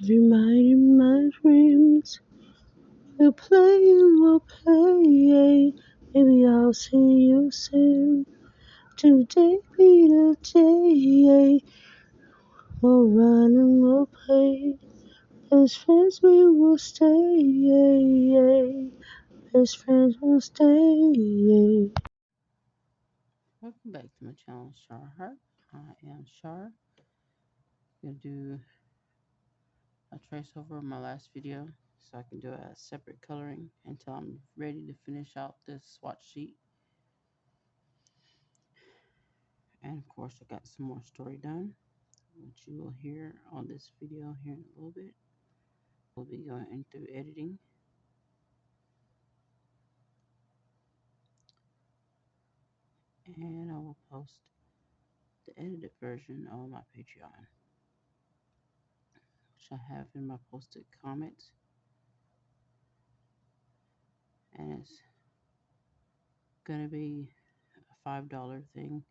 Reminding my dreams. We'll play. Maybe I'll see you soon. Today be the day. We'll run and we'll play. As friends we will stay. As friends we'll stay. Welcome back to my channel, Shar Heart. I am Shar. I'm gonna do a trace over my last video so I can do a separate coloring until I'm ready to finish out this swatch sheet. And of course, I got some more story done, which you will hear on this video here in a little bit. We'll be going into editing, and I will post the edited version on my Patreon, which I have in my posted comments. And it's gonna be a $5 thing,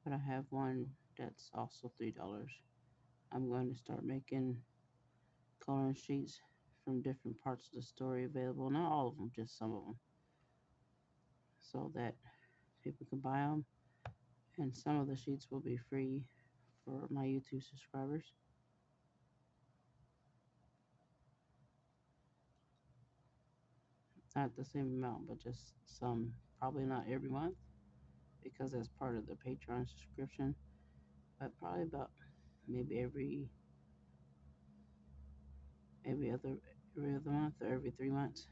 but I have one that's also $3. I'm going to start making coloring sheets from different parts of the story available, not all of them, just some of them, so that people can buy them. And some of the sheets will be free for my YouTube subscribers. Not the same amount, but just some, probably not every month because that's part of the Patreon subscription, but probably about maybe every other month or every 3 months,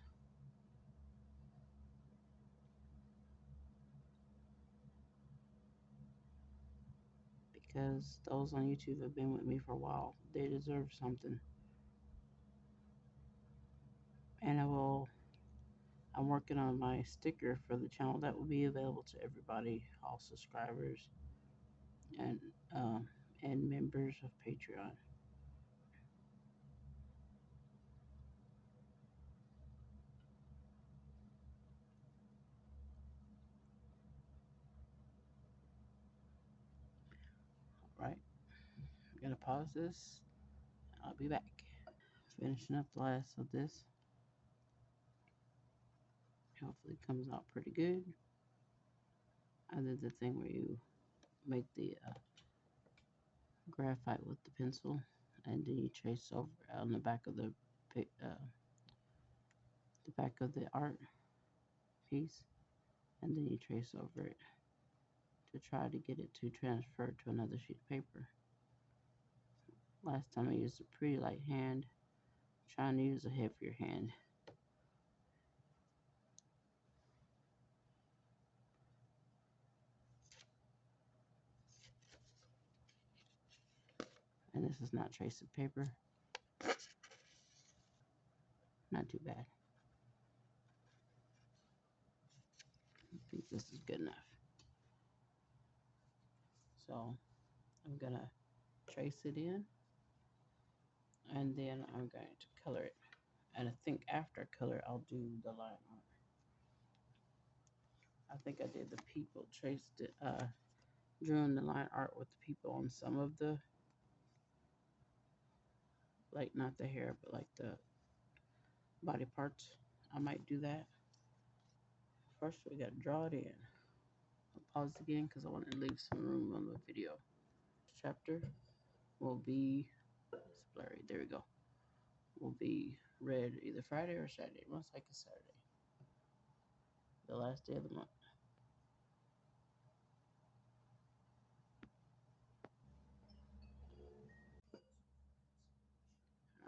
because those on YouTube have been with me for a while. They deserve something. And I'm working on my sticker for the channel that will be available to everybody, all subscribers and uh, and members of Patreon. Right? I'm gonna pause this. I'll be back. Finishing up the last of this. Hopefully it comes out pretty good. I did the thing where you make the graphite with the pencil, and then you trace over on the back of the back of the art piece, and then you trace over it to try to get it to transfer to another sheet of paper. Last time I used a pretty light hand, trying to use a heavier hand. And this is not tracing paper. Not too bad. I think this is good enough. So I'm gonna trace it in, and then I'm going to color it. And I think after color, I'll do the line art. I think I did the people, traced it, drew in the line art with the people on some of the, like not the hair, but like the body parts. I might do that. First, we gotta draw it in. I'll pause again because I want to leave some room on the video. Chapter will be, it's blurry, there we go, will be read either Friday or Saturday, most likely Saturday, the last day of the month.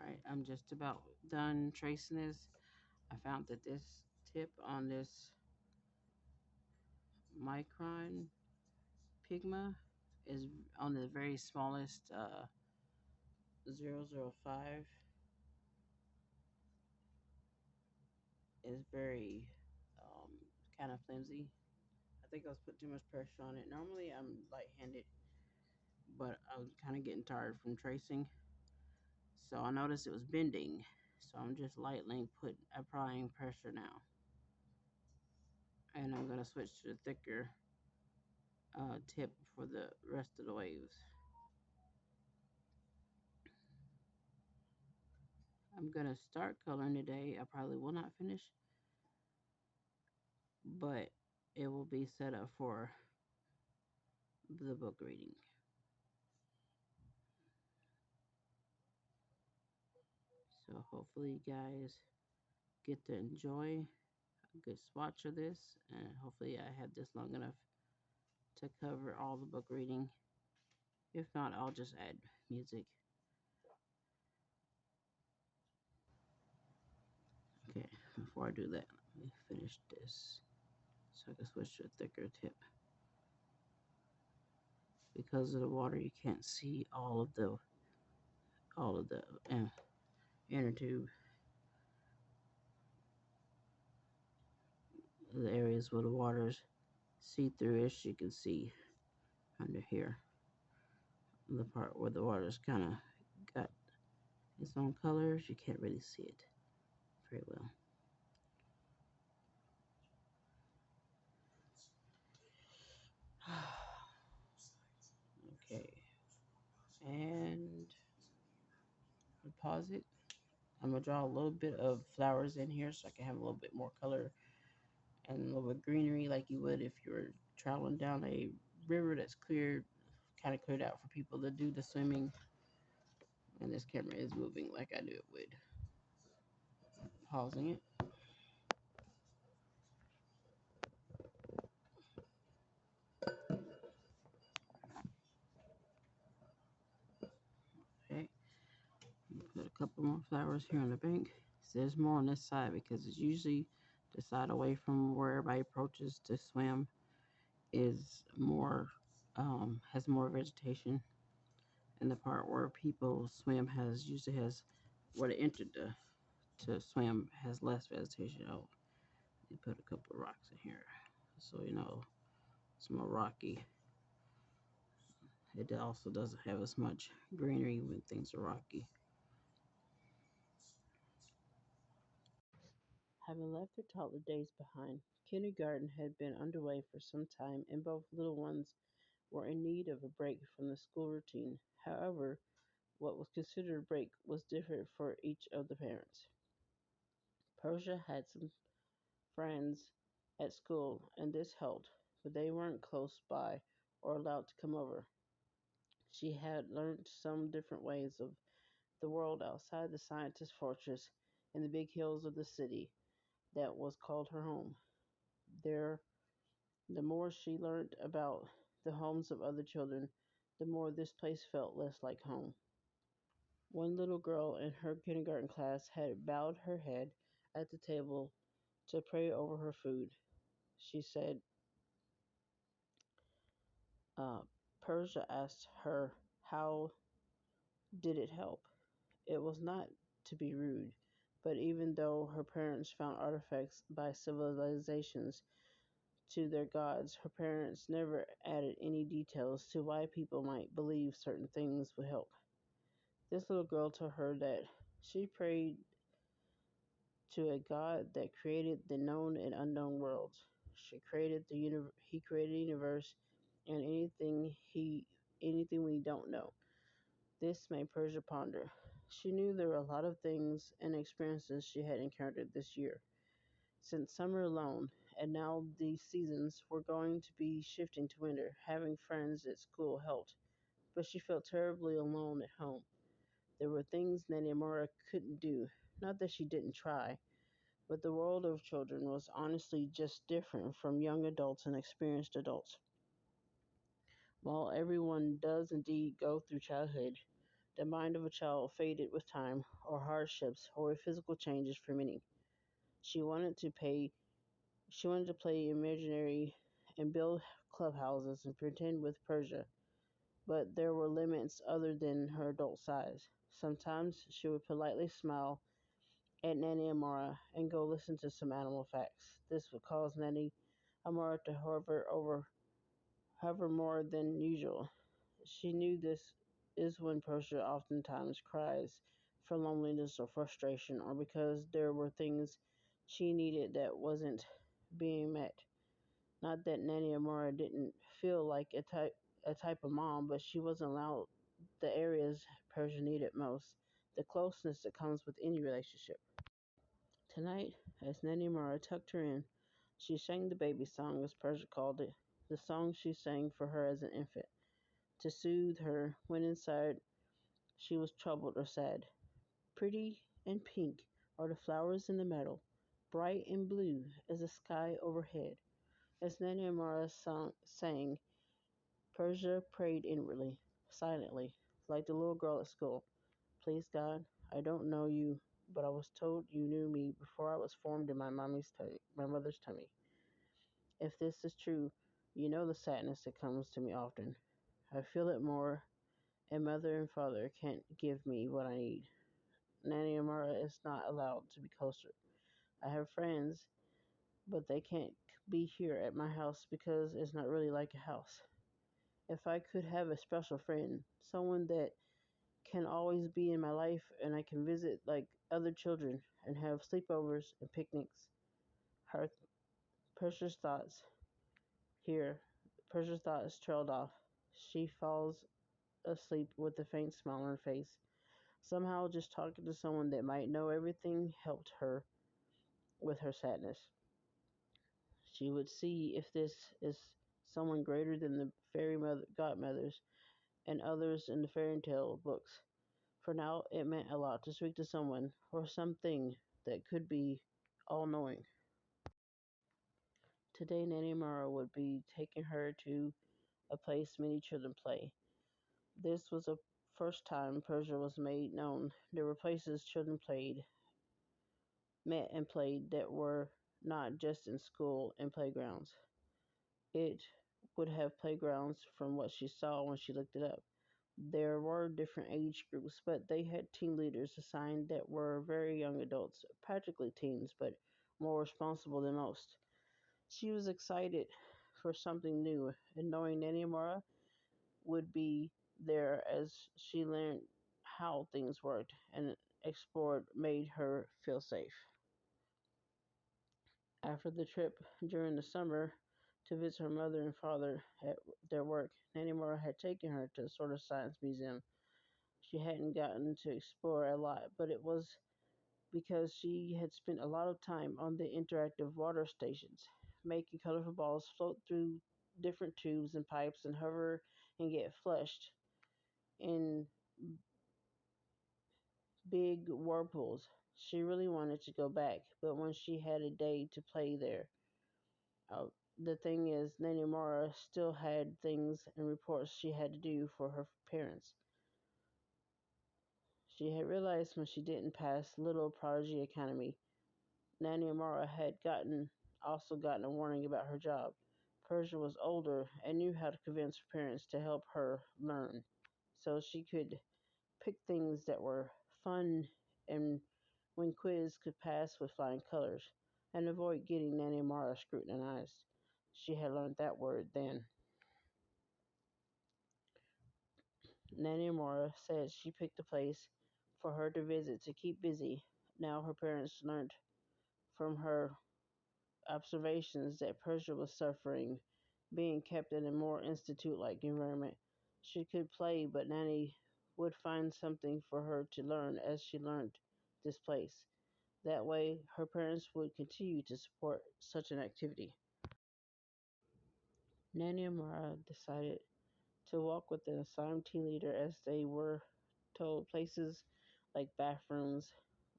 Alright, I'm just about done tracing this. I found that this tip on this micron pigma is on the very smallest 0.005. Is very kind of flimsy. I think I was putting too much pressure on it. Normally I'm light-handed, but I was kind of getting tired from tracing. So I noticed it was bending. So I'm just lightly applying pressure now. And I'm going to switch to the thicker tip for the rest of the waves. I'm gonna start coloring today. I probably will not finish, but it will be set up for the book reading. So hopefully you guys get to enjoy a good swatch of this, and hopefully I have this long enough to cover all the book reading. If not, I'll just add music. Okay, before I do that, let me finish this so I can switch to a thicker tip. Because of the water, you can't see all of the inner tube, the areas where the water's see-through-ish. You can see under here, the part where the water's kind of got its own colors. You can't really see it very well. Okay, and pause it. I'm gonna draw a little bit of flowers in here so I can have a little bit more color and a little bit greenery, like you would if you were traveling down a river that's cleared, kind of cleared out for people to do the swimming. And this camera is moving like I knew it would. Pausing it. Okay, put a couple more flowers here on the bank. So there's more on this side because it's usually the side away from where everybody approaches to swim is more has more vegetation, and the part where people swim has usually has where they entered to swim has less vegetation. Oh, you put a couple of rocks in here, so you know it's more rocky. It also doesn't have as much greenery when things are rocky. Having left their toddler days behind, kindergarten had been underway for some time, and both little ones were in need of a break from the school routine. However, what was considered a break was different for each of the parents. Persia had some friends at school, and this helped, but they weren't close by or allowed to come over. She had learned some different ways of the world outside the scientist fortress in the big hills of the city that was called her home. There, the more she learned about the homes of other children, the more this place felt less like home. One little girl in her kindergarten class had bowed her head at the table to pray over her food. She said, uh, Persia asked her, how did it help? It was not to be rude, but even though her parents found artifacts by civilizations to their gods, her parents never added any details to why people might believe certain things would help. This little girl told her that she prayed to a God that created the known and unknown worlds. He created the universe and anything we don't know. This made Persia ponder. She knew there were a lot of things and experiences she had encountered this year. Since summer alone, and now these seasons were going to be shifting to winter, having friends at school helped, but she felt terribly alone at home. There were things Nanny Amora couldn't do. Not that she didn't try, but the world of children was honestly just different from young adults and experienced adults. While everyone does indeed go through childhood, the mind of a child faded with time, or hardships, or with physical changes for many. She wanted to pay She wanted to play imaginary and build clubhouses and pretend with Persia, but there were limits other than her adult size. Sometimes she would politely smile at Nanny Amara and go listen to some animal facts. This would cause Nanny Amara to hover more than usual. She knew this is when Persia oftentimes cries for loneliness or frustration, or because there were things she needed that wasn't being met. Not that Nanny Amora didn't feel like a type of mom, but she wasn't allowed the areas Persia needed most. the closeness that comes with any relationship. Tonight, as Nanny Mara tucked her in, she sang the baby song, as Persia called it, the song she sang for her as an infant, to soothe her when inside she was troubled or sad. Pretty and pink are the flowers in the meadow, bright and blue as the sky overhead. As Nanny Mara sang, Persia prayed inwardly, silently, like the little girl at school. Please, God, I don't know you, but I was told you knew me before I was formed in my mother's tummy. If this is true, you know the sadness that comes to me often. I feel it more, and mother and father can't give me what I need. Nanny Amara is not allowed to be closer. I have friends, but they can't be here at my house because it's not really like a house. If I could have a special friend, someone that can always be in my life and I can visit like other children and have sleepovers and picnics. Her precious thoughts here, precious thoughts trailed off. She falls asleep with a faint smile on her face. Somehow, just talking to someone that might know everything helped her with her sadness. She would see if this is someone greater than the godmothers and others in the fairy tale books. For now, it meant a lot to speak to someone or something that could be all knowing. Today, Nanny Mara would be taking her to a place many children play. This was the first time Persia was made known. There were places children met and played that were not just in school and playgrounds. It would have playgrounds from what she saw when she looked it up. There were different age groups, but they had team leaders assigned that were very young adults, practically teens, but more responsible than most. She was excited for something new, and knowing Nanny Amara would be there as she learned how things worked and explored made her feel safe. After the trip during the summer to visit her mother and father at their work, Nanny Amara had taken her to the sort of science museum. She hadn't gotten to explore a lot, but it was because she had spent a lot of time on the interactive water stations, making colorful balls float through different tubes and pipes and hover and get flushed in big whirlpools. She really wanted to go back, but when she had a day to play there, the thing is, Nanny Mara still had things and reports she had to do for her parents. She had realized when she didn't pass Little Prodigy Academy, Nanny Amara had also gotten a warning about her job. Persia was older and knew how to convince her parents to help her learn, so she could pick things that were fun and when quiz could pass with flying colors, and avoid getting Nanny Amara scrutinized. She had learned that word then. Nanny Amara said she picked a place for her to visit to keep busy. Now her parents learned from her observations that Persia was suffering, being kept in a more institute-like environment. She could play, but Nanny would find something for her to learn as she learned this place. That way, her parents would continue to support such an activity. Nanny Amara decided to walk with the assigned team leader as they were told places like bathrooms,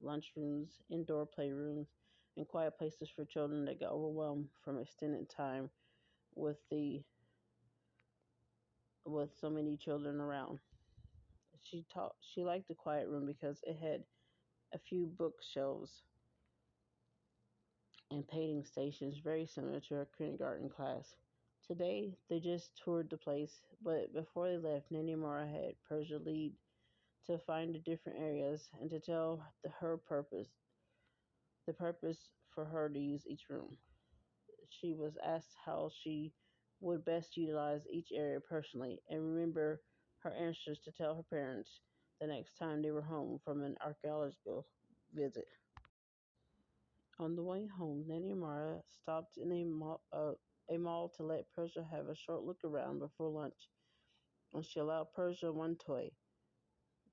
lunchrooms, indoor playrooms, and quiet places for children that got overwhelmed from extended time with the with so many children around. She liked the quiet room because it had a few bookshelves and painting stations very similar to her kindergarten class. Today they just toured the place, but before they left, Nanny Mara had Persia lead to find the different areas and to tell the purpose for her to use each room. She was asked how she would best utilize each area personally and remember her answers to tell her parents the next time they were home from an archaeological visit. On the way home, Nanny Mara stopped in a mall to let Persia have a short look around before lunch, and she allowed Persia one toy.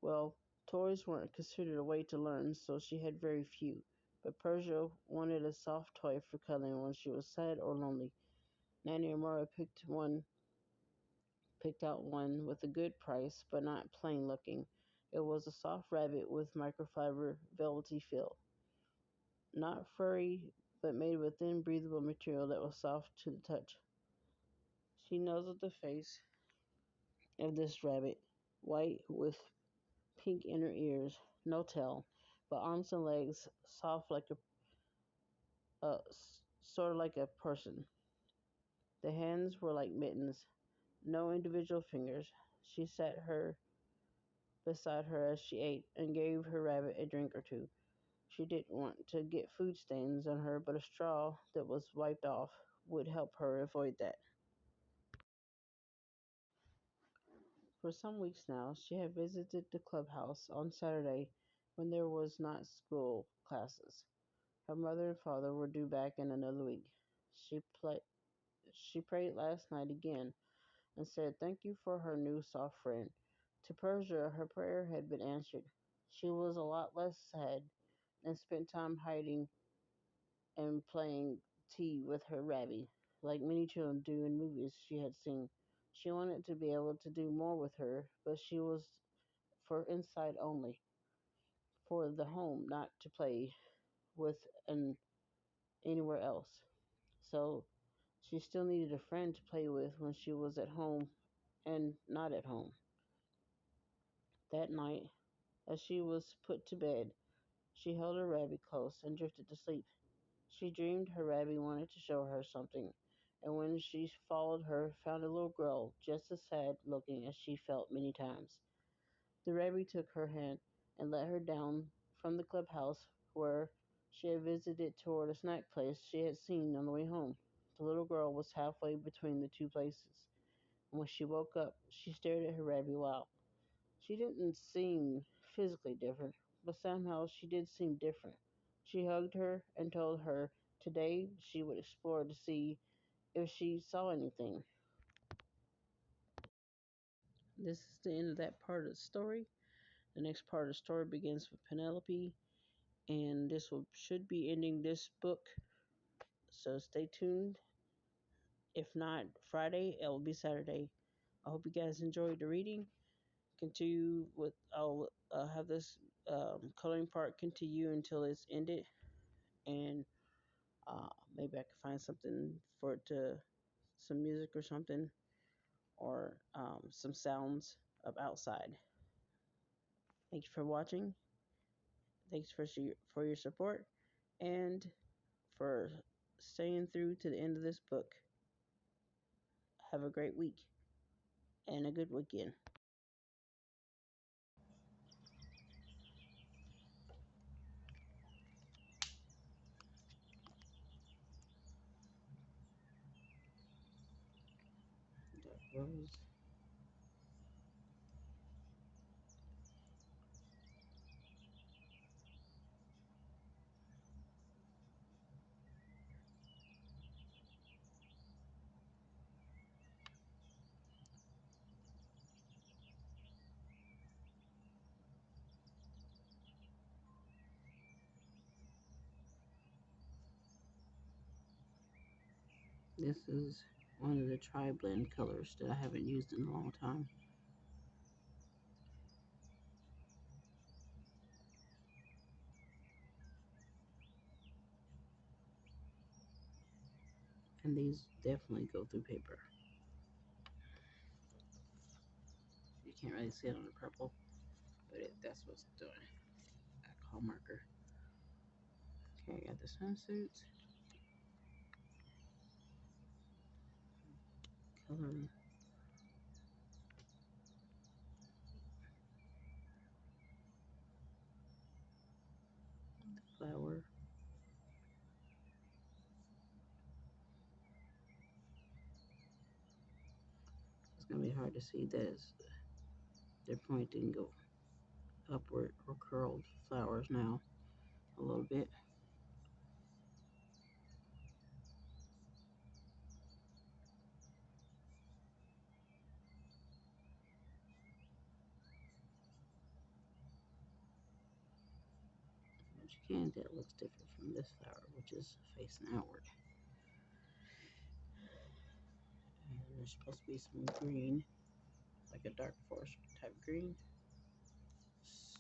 Well, Toys weren't considered a way to learn, so she had very few. But Persia wanted a soft toy for cuddling when she was sad or lonely. Nanny Amara picked out one with a good price, but not plain looking. It was a soft rabbit with microfiber velvety feel. Not furry, but made with thin breathable material that was soft to the touch. She nuzzled the face of this rabbit, white with pink inner ears, no tail, but arms and legs soft like sort of like a person. The hands were like mittens, no individual fingers. She sat her beside her as she ate and gave her rabbit a drink or two. She didn't want to get food stains on her, but a straw that was wiped off would help her avoid that. For some weeks now, she had visited the clubhouse on Saturday when there was not school classes. Her mother and father were due back in another week. She pla she prayed last night again and said thank you for her new soft friend. To Persia, her prayer had been answered. She was a lot less sad and spent time hiding and playing tea with her Rabbi, like many children do in movies she had seen. She wanted to be able to do more with her, but she was for inside only, for the home, not to play with and anywhere else. So she still needed a friend to play with when she was at home and not at home. That night, as she was put to bed, she held her Rabbi close and drifted to sleep. She dreamed her Rabbi wanted to show her something, and when she followed her, found a little girl just as sad looking as she felt many times. The Rabbi took her hand and led her down from the clubhouse where she had visited toward a snack place she had seen on the way home. The little girl was halfway between the two places, and when she woke up, she stared at her Rabbi while she didn't seem physically different, but somehow she did seem different. She hugged her and told her today she would explore to see if she saw anything. This is the end of that part of the story. The next part of the story begins with Penelope, and should be ending this book. So stay tuned. If not Friday, it will be Saturday. I hope you guys enjoyed the reading. Continue with I'll have this coloring part continue until it's ended, and maybe I can find something for it to some music or something, or some sounds of outside. Thank you for watching. Thanks for your support and for staying through to the end of this book. Have a great week and a good weekend. That was This is one of the tri-blend colors that I haven't used in a long time. And these definitely go through paper. You can't really see it on the purple, but that's what's doing. Alcohol marker. Okay, I got the swimsuit. Color. Flower. It's gonna be hard to see that they're pointing go upward or curled flowers now a little bit. But you can, that looks different from this flower, which is facing outward. And there's supposed to be some green, like a dark forest type green.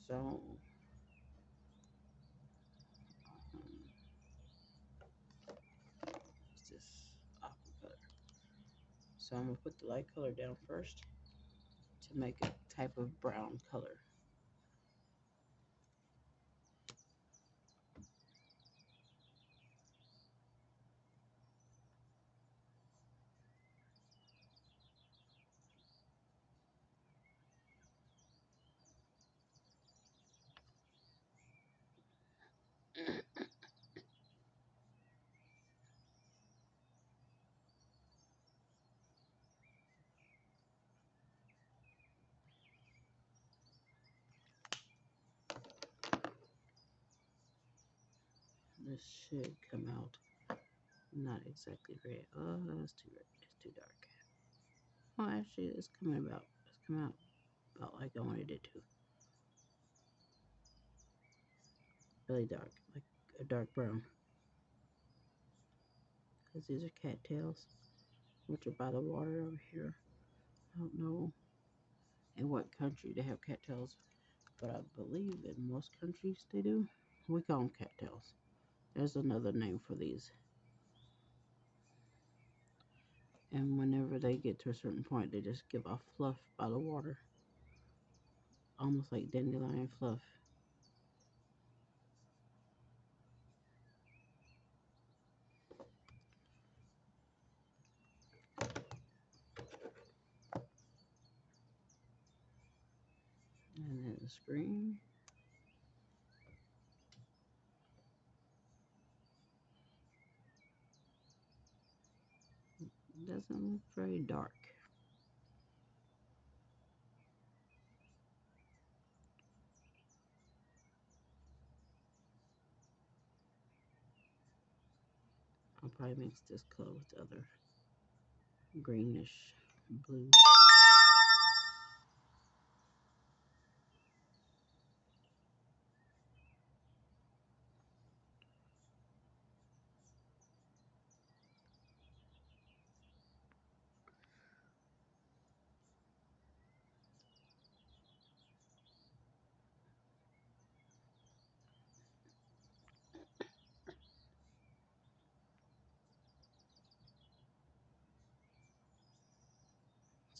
So, what's this aqua color? So I'm gonna put the light color down first to make a type of brown color. This should come out not exactly red. Oh, that's too red. It's too dark. Well, actually, it's coming out about like I wanted it to. Really dark, like a dark brown. Because these are cattails, which are by the water over here. I don't know in what country they have cattails, but I believe in most countries they do. We call them cattails. There's another name for these. And whenever they get to a certain point, they just give off fluff by the water, almost like dandelion fluff. And then the screen doesn't look very dark. I'll probably mix this color with the other greenish blue.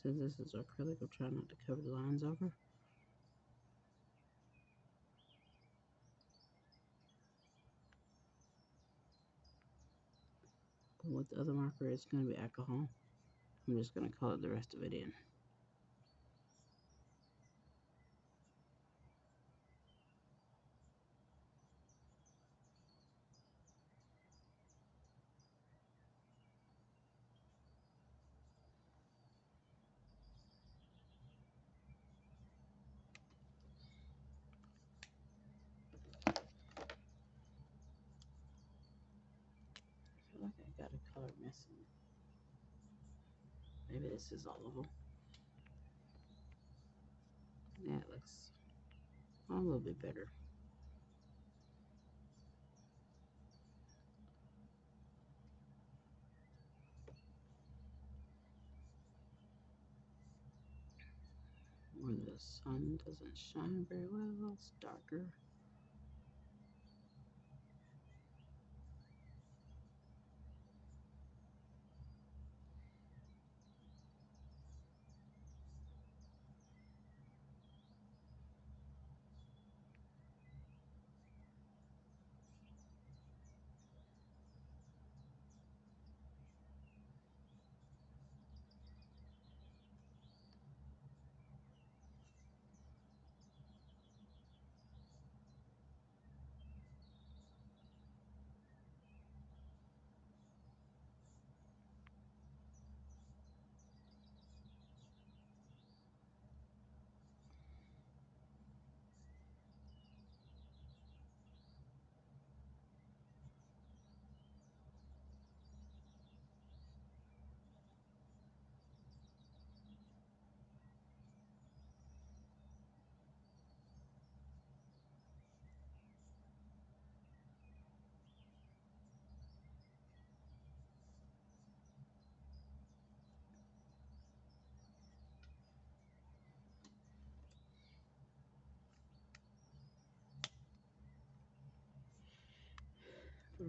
Since this is acrylic, I'll try not to cover the lines over. But with the other marker, it's going to be alcohol. I'm just going to color the rest of it in. I feel like I got a color missing. Maybe this is all of them. Yeah, it looks a little bit better. Where the sun doesn't shine very well, it's darker.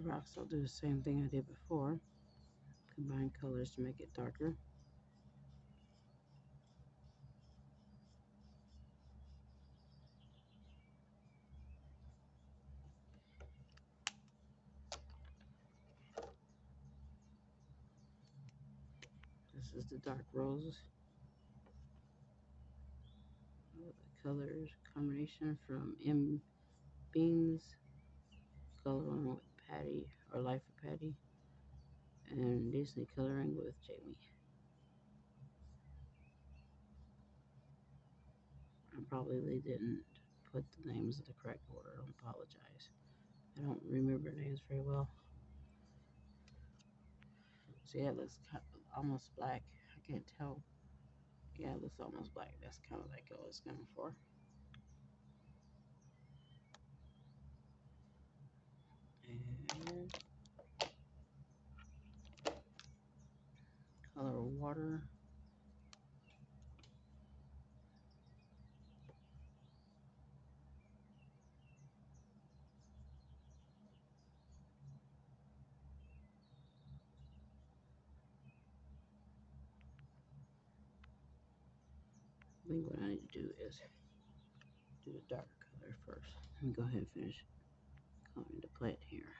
rocks, I'll do the same thing I did before. Combine colors to make it darker. This is the dark rose. The colors combination from M. Beans, coloring with Patty or Life of Patty, and Disney coloring with Jamie. I probably didn't put the names in the correct order. I apologize. I don't remember names very well. So yeah, it looks almost black. I can't tell. Yeah, it looks almost black. That's kind of like I was going for. And color water. I think what I need to do is do the dark color first. Let me go ahead and finish coloring the plant here.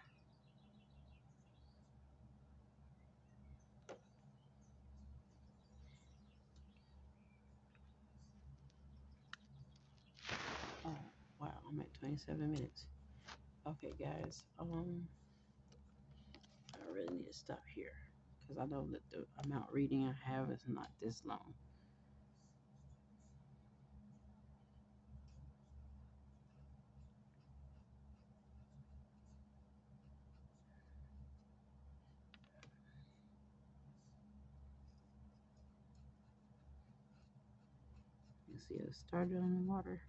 Oh, wow, I'm at 27 minutes. Okay, guys, I really need to stop here because I know that the amount reading I have is not this long. You see, it started on the water.